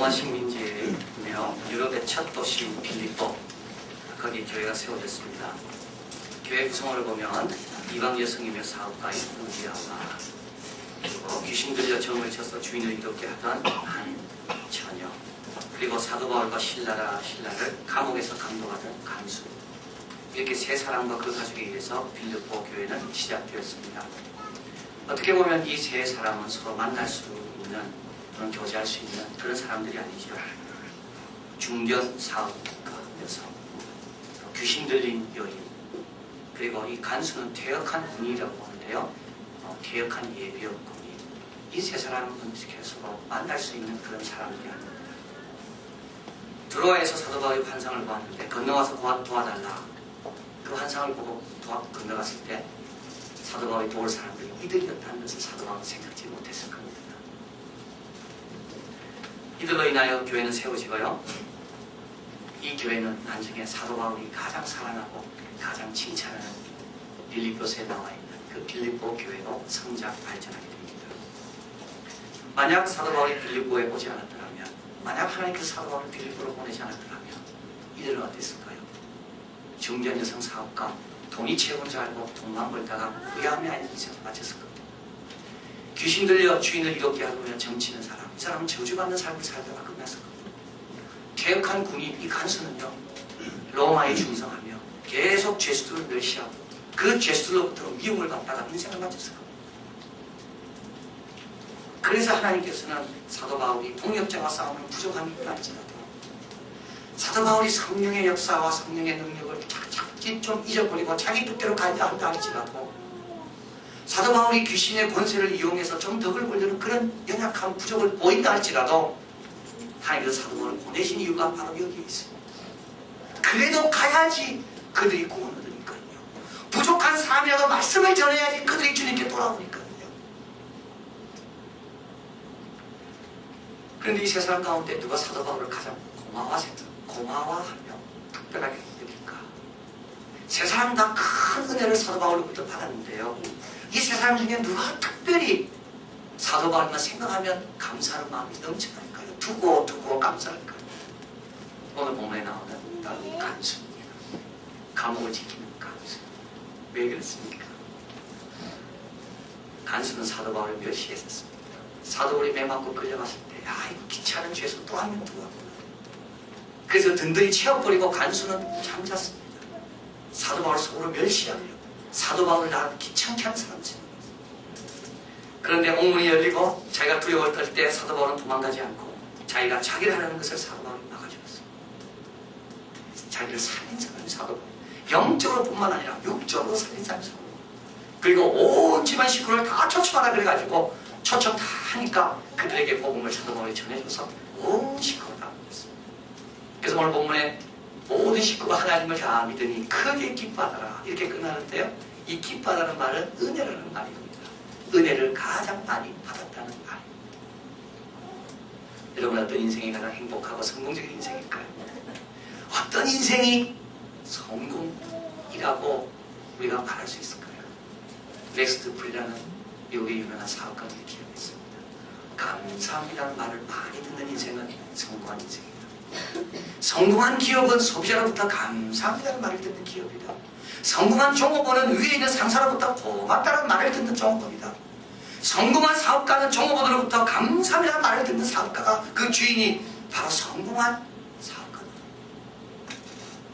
로마 식민지이며 유럽의 첫 도시인 빌립보, 거기 교회가 세워졌습니다. 교회 구성원을 보면 이방 여성이며 사업가인 우리아가, 그리고 귀신 들려 정을 쳐서 주인을 이롭게 하던 한 처녀, 그리고 사도 바울과 신라를 감옥에서 감독하던 간수, 이렇게 세 사람과 그 가족에 의해서 빌립보 교회는 시작되었습니다. 어떻게 보면 이 세 사람은 서로 만날 수 있는, 또는 교제할 수 있는 그런 사람들이 아니죠. 중견 사업가 여성, 귀신 들린 여인, 그리고 이 간수는 퇴역한 군인이라고 하는데요. 퇴역한 예비역 군인. 이 세 사람은 서로 만날 수 있는 그런 사람들이 아닙니다. 드로아에서 사도 바울이 환상을 보았는데 건너와서 도와달라. 그 환상을 보고 건너갔을 때 사도 바울이 도울 사람들이 이들이었다는 것을 사도 바울은 생각지 못했을 겁니다. 이들로 인하여 교회는 세워지고요. 이 교회는 나중에 사도 바울이 가장 사랑하고 가장 칭찬하는 빌립보서에 나와 있는 그 빌립보 교회로 성장 발전하게 됩니다. 만약 사도 바울이 빌립보에 오지 않았더라면, 만약 하나님께서 사도 바울을 빌립보로 보내지 않았더라면 이들은 어땠을까요? 중견 여성 사업가, 돈이 최고인 줄 알고 돈만 벌다가 후회함이 아닌 인생을 마쳤을 겁니다. 귀신 들려 주인을 이롭게 하고 정치는 사람, 이 사람은 저주받는 삶을 살다가 끝났을 겁니다. 퇴역한 군인, 이 간수는요, 로마에 충성하며 계속 죄수들을 멸시하고 그 죄수들로부터 미움을 받다가 인생을 마쳤을 겁니다. 그래서 하나님께서는 사도 바울이 동역자와 싸우는 부족함이 있다 할지라도, 사도 바울이 성령의 역사와 성령의 능력을 자칫 좀 잊어버리고 자기 뜻대로 가야 한다 할지라도, 사도 바울이 귀신의 권세를 이용해서 좀 덕을 보려는 그런 연약한 부족을 보인다 할지라도 하나님께서 사도 바울을 보내신 이유가 바로 여기에 있습니다. 그래도 가야지 그들이 구원을 얻으니까요. 부족한 사람이라도 말씀을 전해야지 그들이 주님께 돌아오니까요. 그런데 이 세 사람 가운데 누가 사도 바울을 가장 고마워하며 특별하게 느낄까? 세 사람 다 큰 은혜를 사도 바울로부터 받았는데요. 이 세 사람 중에 누가 특별히 사도 바울만 생각하면 감사하는 마음이 넘쳐날까요? 두고 감사할까요? 오늘 본문에 나오는 바로 간수입니다. 감옥을 지키는 간수. 왜 그렇습니까? 간수는 사도 바울을 멸시했었습니다. 사도 바울이 매 맞고 끌려갔을 때, 이거 귀찮은 죄수 또 한 명 두고 왔구나. 그래서 든든히 채워버리고 간수는 잠잤습니다. 사도 바울을 속으로 멸시하며 사도 바울을 나는 귀찮게 하는 사람처럼. 그런데 옥문이 열리고 자기가 두려움을 떨 때 사도 바울은 도망가지 않고 자기가 자기를 하려는 것을 사도 바울이 막아주었어요. 자기를 살린 사람이 사도 바울. 영적으로 뿐만 아니라 육적으로 살린 사람이 사도 바울. 그리고 온 집안 식구를 다 초청하라 그래가지고 초청 다 하니까 그들에게 복음을 사도 바울이 전해줘서 온 식구가 다 믿었습니다. 그래서 오늘 본문에 모든 식구가 하나님을 다 믿으니 크게 기뻐하더라 이렇게 끝나는데요. 이 기뻐하다는 말은 은혜라는 말입니다. 은혜를 가장 많이 받았다는 말. 여러분, 어떤 인생이 가장 행복하고 성공적인 인생일까요? 어떤 인생이 성공이라고 우리가 말할 수 있을까요? 넥스트 프리라는 미국의 유명한 사업가들이 기억했습니다. 감사합니다는 말을 많이 듣는 인생은 성공한 인생이다. 성공한 기업은 소비자로부터 감사합니다는 말을 듣는 기업이다. 성공한 종업원은 위에 있는 상사로부터 고맙다는 말을 듣는 종업원이다. 성공한 사업가는 종업원으로부터 감사합니다는 말을 듣는 사업가가, 그 주인이 바로 성공한 사업가다.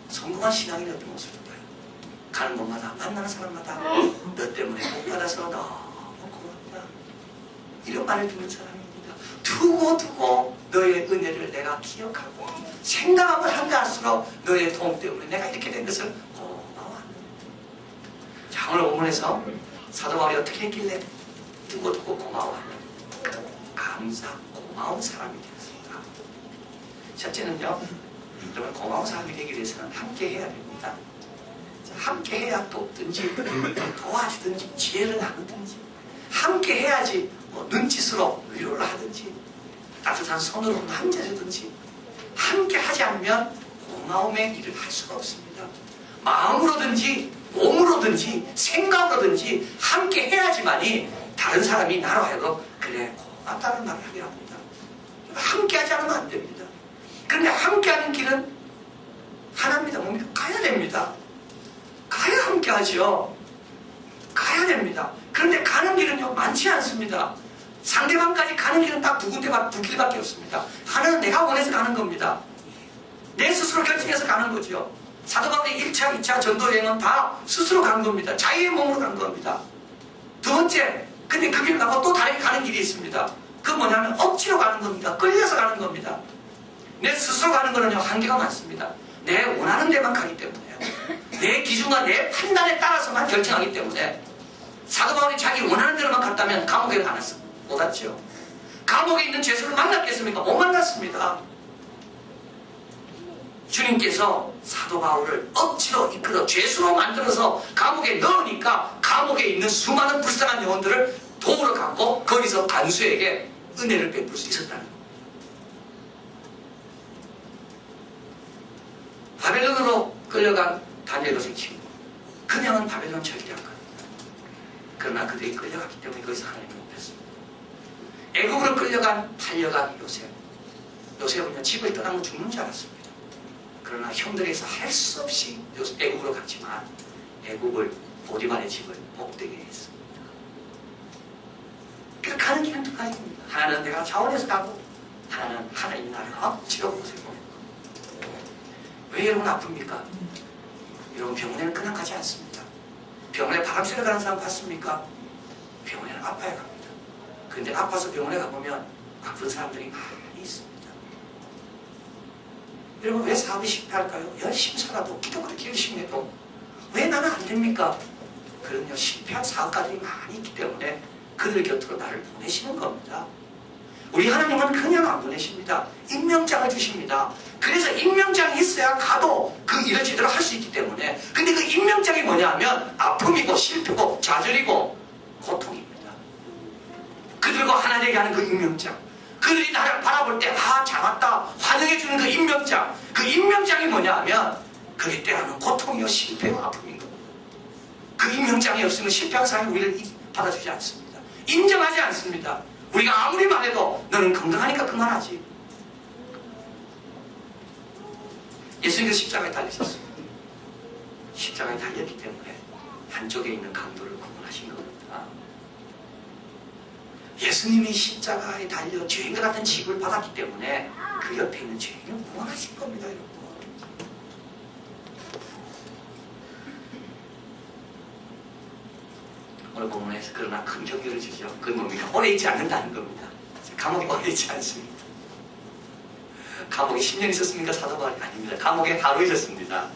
성공한 신앙인이 어떤 모습일까요? 가는 곳마다 만나는 사람마다 너 때문에 못 받아서 너무 고맙다 이런 말을 듣는 사람입니다. 두고 너의 은혜를 내가 기억하고 생각하고 한가할수록 너의 도움 때문에 내가 이렇게 된 것을 고마워합니다. 자, 오늘 본문에서 사도 바울이 어떻게 했길래 두고 고마워하는 고마운 사람이 되었습니다. 첫째는요, 여러분, 고마운 사람이 되기 위해서는 함께 해야 됩니다. 함께 해야 돕든지 도와주든지 지혜를 나누든지, 함께 해야지 눈짓으로 위로를 하든지 따뜻한 손으로 만져주든지, 함께 하지 않으면 고마움의 일을 할 수가 없습니다. 마음으로든지 몸으로든지 생각으로든지 함께 해야지만이 다른 사람이 나로 하여금 그래 고맙다는 말을 하게 합니다. 함께 하지 않으면 안 됩니다. 함께하는 길은 하나입니다. 뭡니까? 가야 됩니다. 가야 함께하죠. 가야 됩니다. 그런데 가는 길은요 많지 않습니다. 상대방까지 가는 길은 딱 두 길밖에 없습니다. 하나는 내가 원해서 가는 겁니다. 내 스스로 결정해서 가는 거죠. 사도 바울의 1차, 2차 전도 여행은 다 스스로 간 겁니다. 자유의 몸으로 간 겁니다. 두 번째, 근데 그 길 가고 또 다른 가는 길이 있습니다. 그건 뭐냐면 억지로 가는 겁니다. 끌려서 가는 겁니다. 내 스스로 가는 거는요 한계가 많습니다. 내 원하는 데만 가기 때문에요. 내 기준과 내 판단에 따라서만 결정하기 때문에 사도 바울이 자기 원하는 대로만 갔다면 감옥에 못 왔죠. 감옥에 있는 죄수를 만났겠습니까? 못 만났습니다. 주님께서 사도 바울을 억지로 이끌어 죄수로 만들어서 감옥에 넣으니까 감옥에 있는 수많은 불쌍한 영혼들을 도우러 갔고 거기서 간수에게 은혜를 베풀 수 있었다는 겁니다. 바벨론으로 끌려간 다니엘 도생 친구, 그냥은 바벨론 절대 안 갑니다. 그러나 그들이 끌려갔기 때문에 거기서 하나님을 높였습니다. 애국으로 달려간 요셉은요 집을 떠나면 죽는 줄 알았습니다. 그러나 형들에게서 할 수 없이 애국으로 갔지만 애국을 보디발의 집을 복되게 했습니다. 그 가는 길은 두 가지입니다. 하나는 내가 자원해서 가고 하나는 하나님이 나를 억지로 곳에 보내고. 왜 여러분 아픕니까? 여러분 병원에는 그냥 가지 않습니다. 병원에 바람 쐬러 가는 사람 봤습니까? 병원에는 아파야 갑니다. 근데 아파서 병원에 가보면 아픈 사람들이 많이 있습니다. 여러분 왜 사업이 실패할까요? 열심히 살아도 기도 그렇게 열심히 해도 왜 나는 안 됩니까? 그럼요 실패한 사업가들이 많이 있기 때문에 그들 곁으로 나를 보내시는 겁니다. 우리 하나님은 그냥 안 보내십니다. 임명장을 주십니다. 그래서 임명장이 있어야 가도 그 일을 제대로 할 수 있기 때문에. 근데 그 임명장이 뭐냐 하면 아픔이고 실패고 좌절이고 고통입니다. 그들과 하나 되게 하는 그 임명장, 그들이 나를 바라볼 때 잘 왔다 환영해주는 그 임명장, 그 임명장이 뭐냐 하면 그게 때로는 고통이요 실패와 아픔인 겁니다. 그 임명장이 없으면 실패한 사람이 우리를 받아주지 않습니다. 인정하지 않습니다. 우리가 아무리 말해도 너는 건강하니까 그만하지. 예수님께서 십자가에 달리셨습니다. 십자가에 달렸기 때문에 한쪽에 있는 강도를 구원하신 겁니다. 예수님이 십자가에 달려 죄인과 같은 취급을 받았기 때문에 그 옆에 있는 죄인을 구원하신 겁니다. 여러분. 오늘 본문에서 그러나 큰 경계를 주죠. 그건 뭡니까? 오래 있지 않는다는 겁니다. 감옥에 오래 있지 않습니다. 감옥에 10년 있었습니까? 사도 바울이 아닙니다. 감옥에 하루 있었습니다.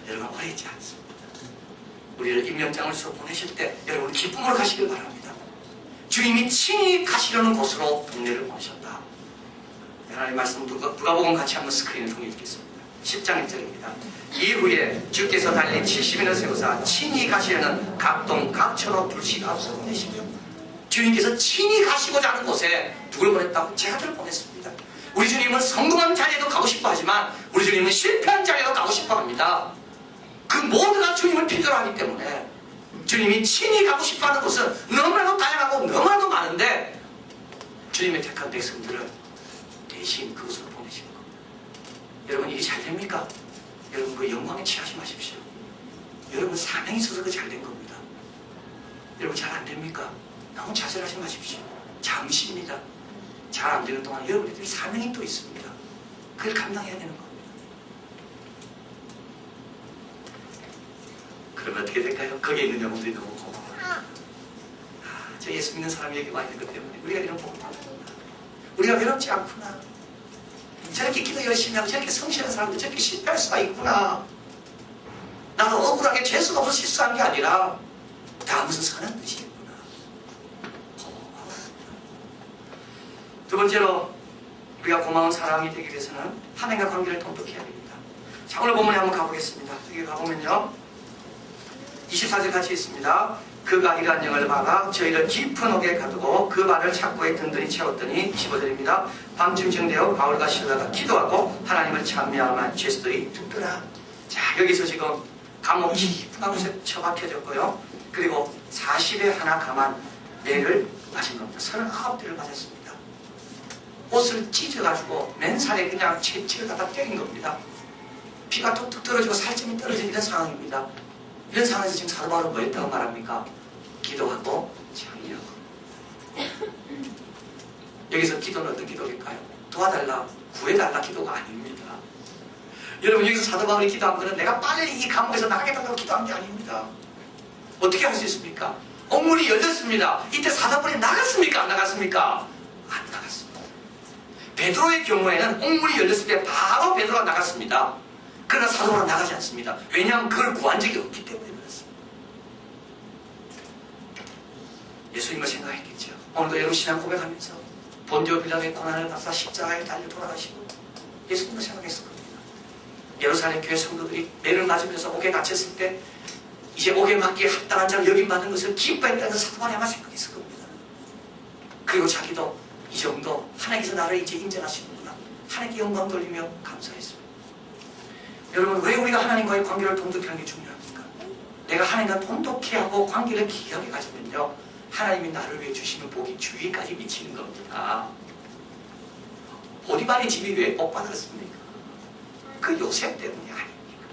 여러분 오래 있지 않습니다. 우리를 임명장을 써 보내실 때 여러분 기쁨으로 가시길 바랍니다. 주님이 친히 가시려는 곳으로 동네를 보내셨다. 하나님 말씀 누가복음 같이 한번 스크린을 통해 읽겠습니다. 10장 1절입니다. 이후에 주께서 달린 70인을 세우사 친히 가시려는 각동 각처로 둘씩 앞서 보내시며, 주님께서 친히 가시고자 하는 곳에 누굴 보냈다고? 제자들을 보냈습니다. 우리 주님은 성공한 자리에도 가고 싶어 하지만 우리 주님은 실패한 자리에도 가고 싶어 합니다. 그 모두가 주님을 필요로 하기 때문에 주님이 친히 가고 싶어 하는 곳은 너무나도 다양하고 너무나도 많은데 주님의 택한 백성들을 대신 그곳으로 보내시는 겁니다. 여러분 일이 잘 됩니까? 여러분 그 영광에 취하지 마십시오. 여러분 사명이 있어서 그 잘 된 겁니다. 여러분 잘 안 됩니까? 너무 좌절하지 마십시오. 잠시입니다. 잘 안 되는 동안 여러분들이 사명이 또 있습니다. 그걸 감당해야 되는 겁니다. 그러면 어떻게 될까요? 거기에 있는 영혼들이 너무 고마워요. 저 예수 믿는 사람이 여기 와 있는 것 때문에 우리가 이런 복을 받는구나. 우리가 외롭지 않구나. 저렇게 기도 열심히 하고 저렇게 성실한 사람도 저렇게 실패할 수가 있구나. 나도 억울하게 죄수가 없어서 실수한 게 아니라 다 무슨 선한 뜻이 있구나. 두 번째로 우리가 고마운 사람이 되기 위해서는 하나님과 관계를 돈독해야 됩니다. 자, 오늘 본문에 한번 가보겠습니다. 여기 가보면요 24절 같이 있습니다. 그가 일한 영을 막아 저희를 깊은 옥에 가두고 그 발을 착고에 든든히 채웠더니 25절입니다. 밤중쯤 되어 바울과 실라가 기도하고 하나님을 찬미하만 죄수들이 듣더라. 자, 여기서 지금 감옥 깊은 곳에 처박혀졌고요. 그리고 40에 하나 감한 매를 맞은 겁니다. 39대를 맞았습니다. 옷을 찢어가지고 맨살에 그냥 채찍을 갖다 때린 겁니다. 피가 툭툭 떨어지고 살점이 떨어지는 이런 상황입니다. 이런 상황에서 지금 사도 바울은 뭐 했다고 말합니까? 기도하고 창의하고. 여기서 기도는 어떤 기도일까요? 도와달라, 구해달라 기도가 아닙니다. 여러분, 여기서 사도 바울이 기도한 것은 내가 빨리 이 감옥에서 나가겠다고 기도한 게 아닙니다. 어떻게 할 수 있습니까? 옥문이 열렸습니다. 이때 사도 바울이 나갔습니까? 안 나갔습니까? 안 나갔습니다. 베드로의 경우에는 옥문이 열렸을 때 바로 베드로가 나갔습니다. 그러나 사도 바울은 나가지 않습니다. 왜냐하면 그걸 구한 적이 없기 때문에 그렇습니다. 예수님을 생각했겠죠. 오늘도 여러분 신앙 고백하면서 본디오 빌라도의 고난을 받사 십자가에 달려 돌아가시고 예수님을 생각했을 겁니다. 예루살렘 교회 성도들이 매를 맞으면서 옥에 갇혔을 때 이제 옥에 맞기에 합당한 자로 여김받는 것을 기뻐했다는 사도 바울이 아마 생각했을 겁니다. 그리고 자기도 이 정도 하나님께서 나를 이제 인정하시는구나, 하나님께 영광 돌리며 감사했습니다. 여러분, 왜 우리가 하나님과의 관계를 돈독히 하는 게 중요합니까? 내가 하나님과 돈독히 하고 관계를 기하게 가지면요, 하나님이 나를 위해 주시는 복이 주위까지 미치는 겁니다. 보디발의 집이 왜 복 받았습니까? 그 요셉 때문이 아닙니까?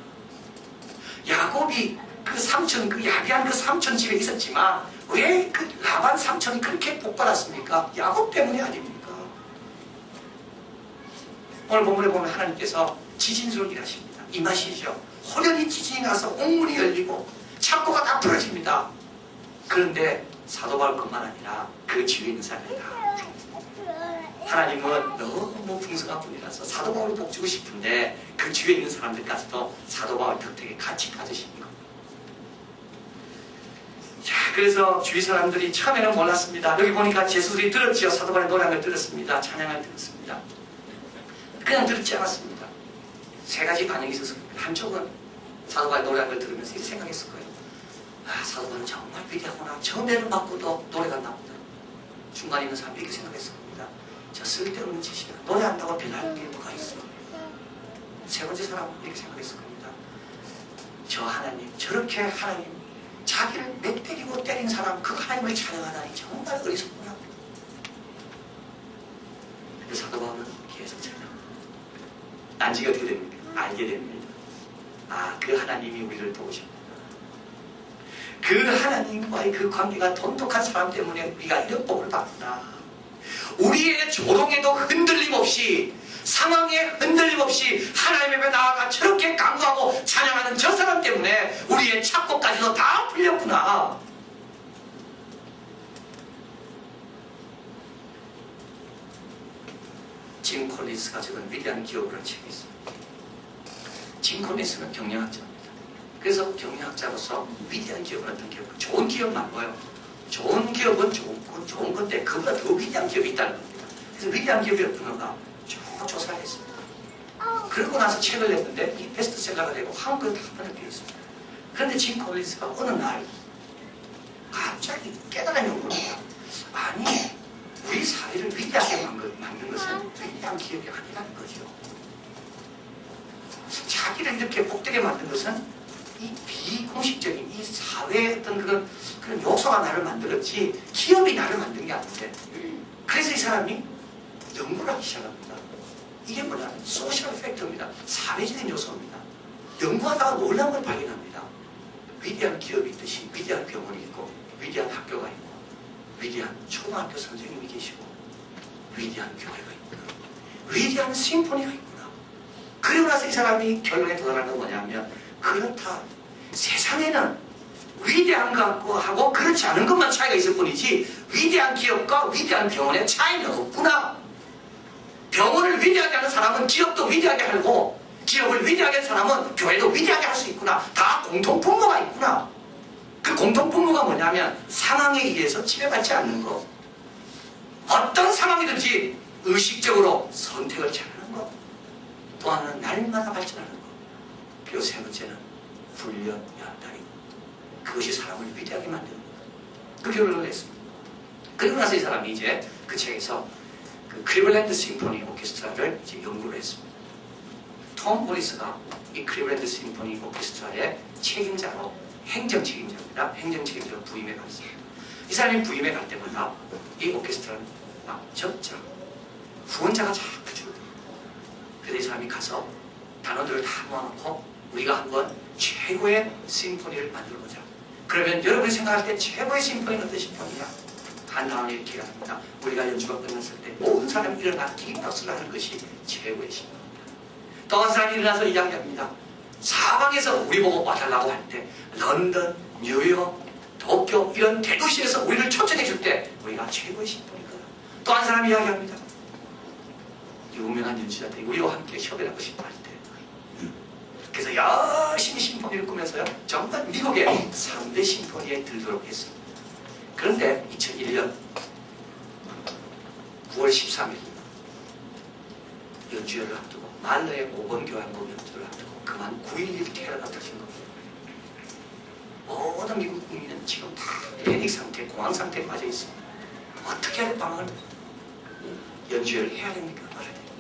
야곱이 그 삼촌, 그 야비한 그 삼촌 집에 있었지만 왜 그 라반 삼촌이 그렇게 복 받았습니까? 야곱 때문이 아닙니까? 오늘 본문에 보면 하나님께서 지진수를 일하십니다. 이 맛이죠. 호련히 지진이 나서 옥문이 열리고 창고가 다 부러집니다. 그런데 사도 바울뿐만 아니라 그 주위에 있는 사람이 다 하나님은 너무 풍성한 분이라서 사도 바울을 복주고 싶은데 그 주위에 있는 사람들까지도 사도 바울 덕택에 같이 가지시는 겁니다. 자, 그래서 주위 사람들이 처음에는 몰랐습니다. 여기 보니까 제수들이 들었지요. 사도 바울의 노래를 들었습니다. 찬양을 들었습니다. 그냥 들었지 않았습니다. 세 가지 반응이 있어서 한쪽은 사도 바울의 노래를 들으면서 이렇게 생각했을 거예요. 아, 사도 바울은 정말 위대하구나. 저 매를 맞고도 노래가 나오다. 중간에 있는 사람이 이렇게 생각했을 겁니다. 저 쓸데없는 짓이야. 노래한다고 변할 게 뭐가 있어. 세 번째 사람은 이렇게 생각했을 겁니다. 저 하나님, 저렇게 하나님, 자기를 몇 때리고 때린 사람, 그 하나님을 찬양하다니 정말 어리석구나. 근데 사도 바울은 계속 찬양합니다. 난지가 어떻게 됩니까? 알게 됩니다. 아, 그 하나님이 우리를 도우셨구나. 그 하나님과의 그 관계가 돈독한 사람 때문에 우리가 이런 복을 받구나. 우리의 조롱에도 흔들림 없이, 상황에 흔들림 없이 하나님 앞에 나아가 저렇게 간구하고 찬양하는 저 사람 때문에 우리의 착고까지도 다 풀렸구나. 짐 콜린스가 적은 위대한 기업이라는 책이 있습니다. 짐 콜린스는 경영학자입니다. 그래서 경영학자로서 위대한 기업은 어떤 기업? 좋은 기업 말고요. 좋은 기업은 좋은 건데 그보다 더 위대한 기업이 있다는 겁니다. 그래서 위대한 기업이 어떤 건가? 쭉 조사를 했습니다. 그러고 나서 책을 냈는데 이 베스트셀러가 되고 한국에 다 번역되어 있습니다. 그런데 짐 콜린스가 어느 날 갑자기 깨달음이 온 겁니다. 아니, 우리 사회를 위대하게 만든 것은 위대한 기업이 아니라는 거죠. 자기를 이렇게 복되게 만든 것은 이 비공식적인 이 사회의 어떤 그런 요소가 나를 만들었지 기업이 나를 만든 게 아닌데, 그래서 이 사람이 연구를 하기 시작합니다. 이게 뭐냐면 소셜 팩터입니다. 사회적인 요소입니다. 연구하다가 놀라운 걸 발견합니다. 위대한 기업이 있듯이 위대한 병원이 있고 위대한 학교가 있고 위대한 초등학교 선생님이 계시고 위대한 교회가 있구나. 위대한 심포니가 있구나. 그리고 나서 이 사람이 결론에 도달하는 건 뭐냐면, 그렇다. 세상에는 위대한 것과 하고 그렇지 않은 것만 차이가 있을 뿐이지 위대한 기업과 위대한 병원의 차이는 없구나. 병원을 위대하게 하는 사람은 기업도 위대하게 하고 기업을 위대하게 하는 사람은 교회도 위대하게 할 수 있구나. 다 공통분모가 있구나. 그 공통분모가 뭐냐면 상황에 의해서 지배받지 않는 것. 어떤 상황이든지 의식적으로 선택을 잘하는 것. 또 하나는 날마다 발전하는 것. 그리고 세 번째는 훈련, 연단이고, 그것이 사람을 위대하게 만드는 것. 그 결론을 냈습니다. 그리고 나서 이 사람이 이제 그 책에서 그 클리블랜드 심포니 오케스트라를 이제 연구를 했습니다. 톰 모리스가 이 클리블랜드 심포니 오케스트라의 책임자로, 행정 책임자입니다. 행정 책임자로 부임해 갔습니다. 이 사람이 부임해 갈 때마다 이 오케스트라는 막 적자, 후원자가 자꾸 줄어요. 그래서 이 사람이 가서 단원들을 다 모아놓고 우리가 한번 최고의 심포니를 만들어보자. 그러면 여러분이 생각할 때 최고의 심포니는 어떤 심포니냐? 한 다음에 이렇게 합니다. 우리가 연주가 끝났을 때 모든 사람이 일어나 기립박수를 하는 것이 최고의 심포니입니다. 또 한 사람이 일어나서 이야기합니다. 사방에서 우리 보고 와달라고 할 때 런던, 뉴욕, 도쿄 이런 대도시에서 우리를 초청해 줄 때 우리가 최고의 심포니거든. 또 한 사람이 이야기합니다. 유명한 연주자들이 우리와 함께 협연하고 싶어 할 때 그래서 열심히 심포니를 꾸면서요 정말 미국의 3대 심포니에 들도록 했습니다. 그런데 2001년 9월 13일 연주회를 앞두고 말러의 5번 교향곡 연주를 앞두고 그만 9.11 테러가 터진 겁니다. 모든 미국 국민은 지금 다 패닉 상태, 공황 상태에 빠져 있습니다. 어떻게 할 방을 연주회를 해야 됩니까? 말아야 됩니까?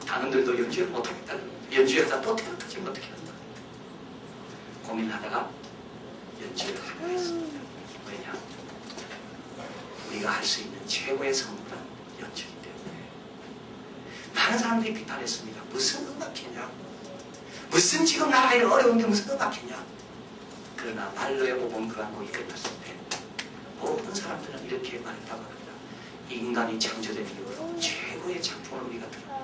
단원들도 연주회를 못하겠다는 겁니다. 연주회가 또 테러 터지면 어떻게 한다? 고민하다가 연주회를 하기로 했습니다. 왜냐? 우리가 할 수 있는 최고의 선물은 연주이기 때문에. 많은 사람들이 비판했습니다. 무슨 음악이냐? 무슨 지금 나라에 어려운데 무슨 음악이냐? 그러나 말로의 5번 교향곡이 끝났을 때 모든 사람들은 이렇게 말했다고 합니다. 인간이 창조된 이후로 최고의 작품을 우리가 들었다.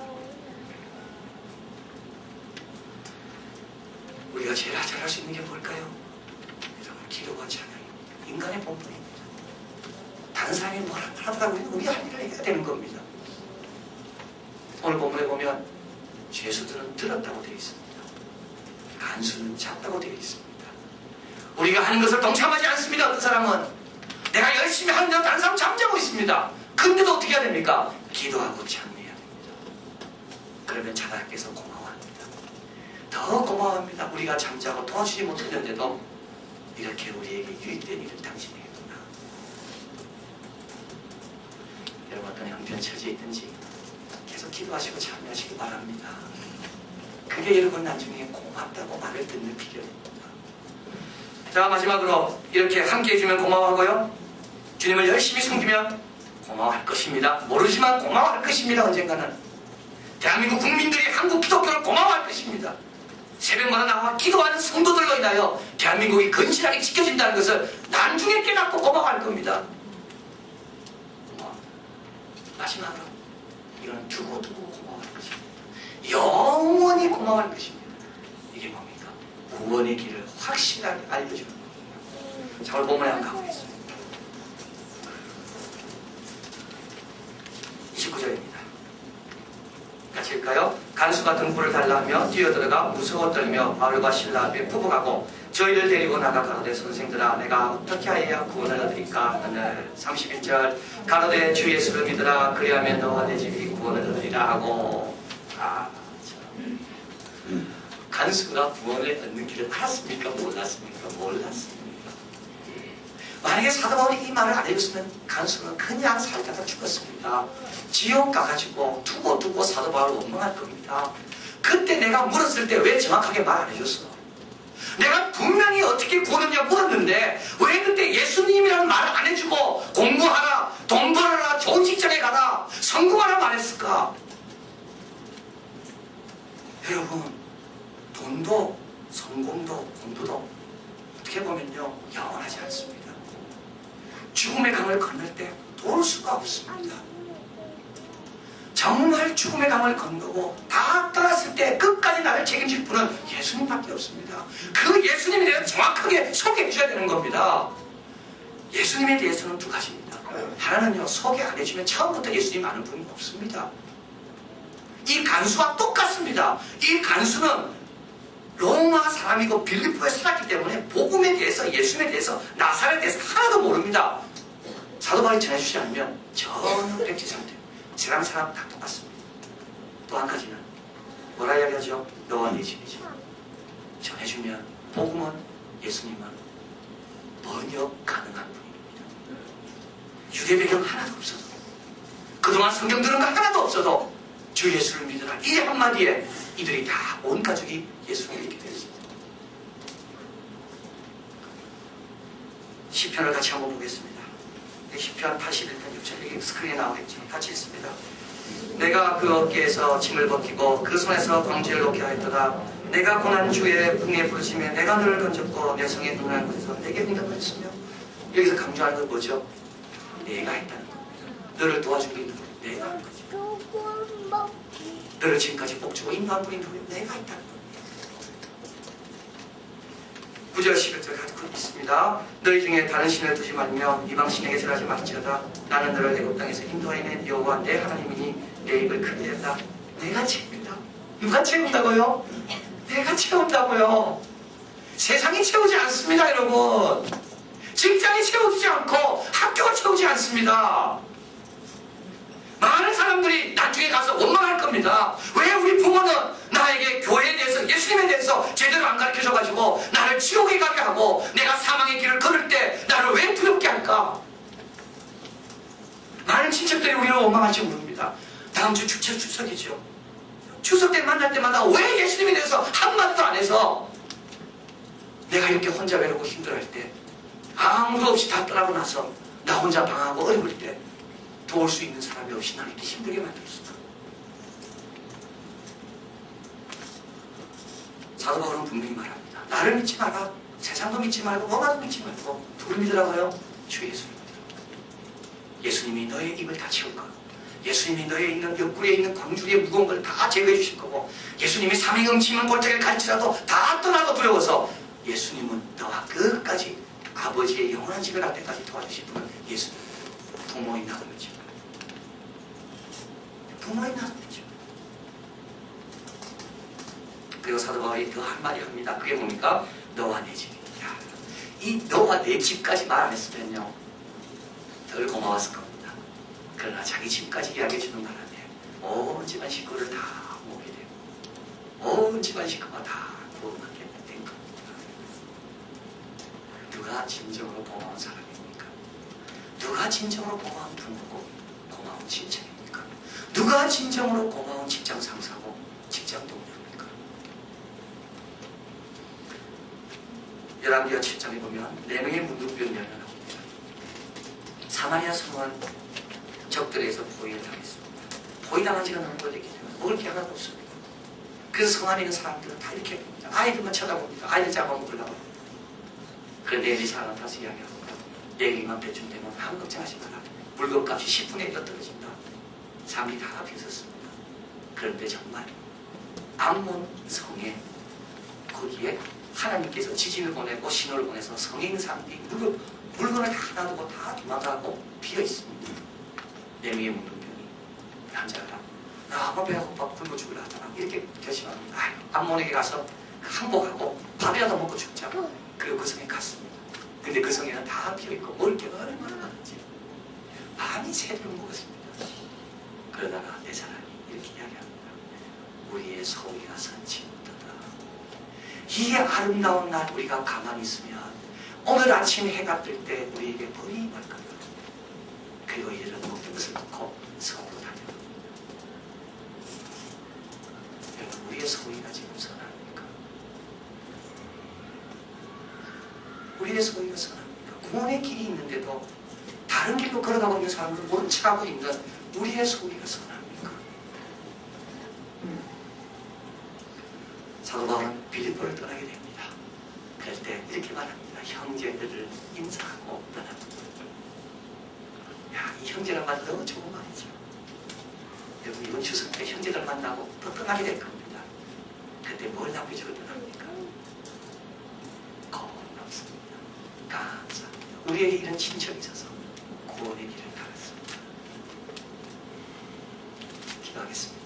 우리가 제일 잘할 수 있는 게 뭘까요? 여러분, 기도와 찬양입니다. 인간의 본분입니다. 다른 사람이 뭐라 하더라도 우리 할 일을 해야 되는 겁니다. 오늘 본문에 보면 죄수들은 들었다고 되어 있습니다. 간수는 잤다고 되어 있습니다. 우리가 하는 것을 동참하지 않습니다. 어떤 사람은 내가 열심히 하는데 다른 사람 잠자고 있습니다. 근데도 어떻게 해야 됩니까? 기도하고 찬미해야 됩니다. 그러면 하나님께서 고마워합니다. 더 고마워합니다. 우리가 잠자고 도와주지 못했는데도 이렇게 우리에게 유익된 일을 당신이 했구나. 여러분 어떤 형편 처지에 있든지 계속 기도하시고 참여하시기 바랍니다. 그게 여러분 나중에 고맙다고 말을 듣는 필요입니다. 자, 마지막으로 이렇게 함께 해주면 고마워하고요. 주님을 열심히 섬기면 고마워할 것입니다. 모르지만 고마워할 것입니다. 언젠가는 대한민국 국민들이 한국 기독교를 고마워할 것입니다. 새벽마다 나와 기도하는 성도들로 인하여 대한민국이 건실하게 지켜진다는 것을 나중에 깨닫고 고마워할 겁니다. 고마워합니다. 마지막으로 이거는 두고두고 고마워할 것입니다. 영원히 고마워할 것입니다. 이게 뭡니까? 구원의 길을 확실하게 알려주는 겁니다. 자, 오늘 본문에 한번 가보겠습니다. 29절입니다. 같이 읽을까요? 간수가 등불을 달라하며 뛰어들어가 무서워 떨며 바울과 실라 앞에 부복하고 저희를 데리고 나가 가로되 선생들아 내가 어떻게 하여야 구원을 얻으리까 하늘 31절 가로되 주 예수를 믿으라 그리하면 너와 내 집이 구원을 얻으리라 하고 간수가 구원을 얻는 길을 알았습니까? 몰랐습니까? 몰랐습니다. 만약에 사도 바울이 이 말을 안 해줬으면 간수는 그냥 살다가 죽었습니다. 지옥 가가지고 두고 사도 바울을 원망할 겁니다. 그때 내가 물었을 때 왜 정확하게 말 안 해줬어? 내가 분명히 어떻게 구원했냐 물었는데 왜 그때 예수님이라는 말을 안 해주고 공부하라, 돈 벌어라, 좋은 직장에 가라, 성공하라 말했을까? 여러분, 돈도 성공도 공부도 어떻게 보면요 영원하지 않습니다. 죽음의 강을 건널 때 도울 수가 없습니다. 정말 죽음의 강을 건너고 다 떠났을 때 끝까지 나를 책임질 분은 예수님밖에 없습니다. 그 예수님에 대해서 정확하게 소개해 줘야 되는 겁니다. 예수님에 대해서는 두 가지입니다. 하나는요, 소개 안 해주면 처음부터 예수님 아는 분이 없습니다. 이 간수와 똑같습니다. 이 간수는 로마 사람이고 빌립보에 살았기 때문에 복음에 대해서, 예수님에 대해서, 나사렛에 대해서 하나도 모릅니다. 사도 바울이 전해주지 않으면 전혀 백지 상태. 세상 사람 다 똑같습니다. 또 한 가지는 뭐라 이야기하죠? 너와 네 집이죠. 전해주면 복음은, 예수님은 번역 가능한 분입니다. 유대 배경 하나도 없어도, 그동안 성경 들은 거 하나도 없어도 주 예수를 믿으라 이 한마디에 이들이 다 온 가족이 예수를 믿게 됐습니다. 시편을 같이 한번 보겠습니다. 시편 81편 여기 스크린에 나오겠죠. 같이 있습니다. 내가 그 어깨에서 짐을 벗기고 그 손에서 광주를 놓게 하였도다. 내가 고난 주에 풍에 부르심에 내가 너를 던졌고 내 성에 눈한 곳에서 내게 응답을 했으며, 여기서 강조하는 건 뭐죠? 내가 했다는 겁니다. 너를 도와주고 있는 건 내가 한 거죠. 너를 지금까지 복주고 인도한 분이 누구예요? 내가 했다는 겁니다. 9절 11절 가지고 있습니다. 너희 중에 다른 신을 두지 말며 이방 신에게 절하지 말지어다. 나는 너를 애굽 땅에서 인도해낸 여호와 내 하나님이니 내 입을 크게 한다. 내가 채웁니다. 누가 채운다고요? 내가 채운다고요. 세상이 채우지 않습니다, 여러분. 직장이 채워주지 않고 학교가 채우지 않습니다. 많은 사람들이 나중에 가서 원망할 겁니다. 왜 우리 부모는 나에게 교회에 대해서, 예수님에 대해서 제대로 안 가르쳐줘가지고 나를 지옥에 가게 하고 내가 사망의 길을 걸을 때 나를 왜 두렵게 할까? 많은 친척들이 우리를 원망할지 모릅니다. 다음 주 추석이죠. 추석 때 만날 때마다 왜 예수님에 대해서 한마디도 안 해서 내가 이렇게 혼자 외롭고 힘들어할 때, 아무도 없이 다 떠나고 나서 나 혼자 방황하고 어려울 때 도울 수 있는 사람이 없이 나를 이렇게 힘들게 만들었어. 사도 바울은 분명히 말합니다. 나를 믿지 마라. 세상도 믿지 말고 뭐가도 믿지 말고 누굴 믿으라고요? 주 예수를 믿으라고. 예수님이 너의 입을 다 채울 거고, 예수님이 너의 있는 옆구리에 있는 광주리의 무거운 걸 다 제거해 주실 거고, 예수님이 삼위경침은 골짜기를 갈지라도 다 떠나고 두려워서 예수님은 너와 끝까지 아버지의 영원한 집에 갈 때까지 도와주실 분은 예수님. 부모인 나도 믿지 마. 부모인 나도 믿지 마. 그리고 사도 바울이 더 한마디 합니다. 그게 뭡니까? 너와 내 집이야. 이 너와 내 집까지 말 안 했으면요 덜 고마웠을 겁니다. 그러나 자기 집까지 이야기해 주는 바람에 온 집안 식구를 다 모으게 되고 온 집안 식구가 다 구원하게 된 겁니다. 누가 진정으로 고마운 사람입니까? 누가 진정으로 고마운 부모고 고마운 친척입니까? 누가 진정으로 고마운 직장 상사고 직장 동료입니까? 열왕기하 7장에 보면 4명의 문둥병이 나옵니다. 사마리아 성은 적들에서 포위를 당했습니다. 포위당한 지가 너무 오래됐기 때문에 먹을 게 하나도 없습니다. 그래서 성 안에 있는 사람들은 다 이렇게 봅니다. 아이들만 쳐다봅니다. 아이들 잡아먹으려고. 그런데 엘리사는 다시 이야기합니다. 내일 이맘때쯤 되면 아무 걱정하지 마라. 물건값이 10분의 1로 떨어진다. 사람이 다 비었습니다. 그런데 정말 암몬 성에 거기에 하나님께서 지진을 보내고 신호를 보내서 성에 있는 사람들이 물건을 다 놔두고 다 도망가고 비어 있습니다. 4명의 문둥병이 남자가 너무 배가 고파 굶어 죽으려 하다가 이렇게 결심합니다. 암몬에게 가서 항복하고 밥이라도 먹고 죽자. 그리고 그 성에 갔습니다. 근데 그 성에는 다 비어있고 먹을 게 얼마나 많은지 많이 새를 먹었습니다. 그러다가 내 사람이 이렇게 이야기합니다. 우리의 소위가 선치 못하다. 이 아름다운 날 우리가 가만히 있으면 오늘 아침 해가 뜰 때 우리에게 벌이 임할 거다. 그리고 이제는 모든 것을 놓고 성으로 달려갑니다. 여러분, 우리의 소위가 지금 선합니까? 우리의 소위가 선합니까? 구원의 길이 있는데도 다른 길로 걸어가고 있는 사람들 모른 척하고 있는 우리의 소위가 선합니까? 사도 바울은 빌립보를 떠나게 됩니다. 그럴 때 이렇게 말합니다. 형제들을 인사하고 떠납니다. 야, 이 형제를 말 너무 좋은 말이죠. 여러분, 이번 추석 때 형제들 만나고 또 떠나게 될 겁니다. 그때 뭘 남겨주고 떠납니까? 고맙습니다. 감사합니다. 우리에게 이런 친척이 있어서 구원의 길을 가겠습니다. 기도하겠습니다.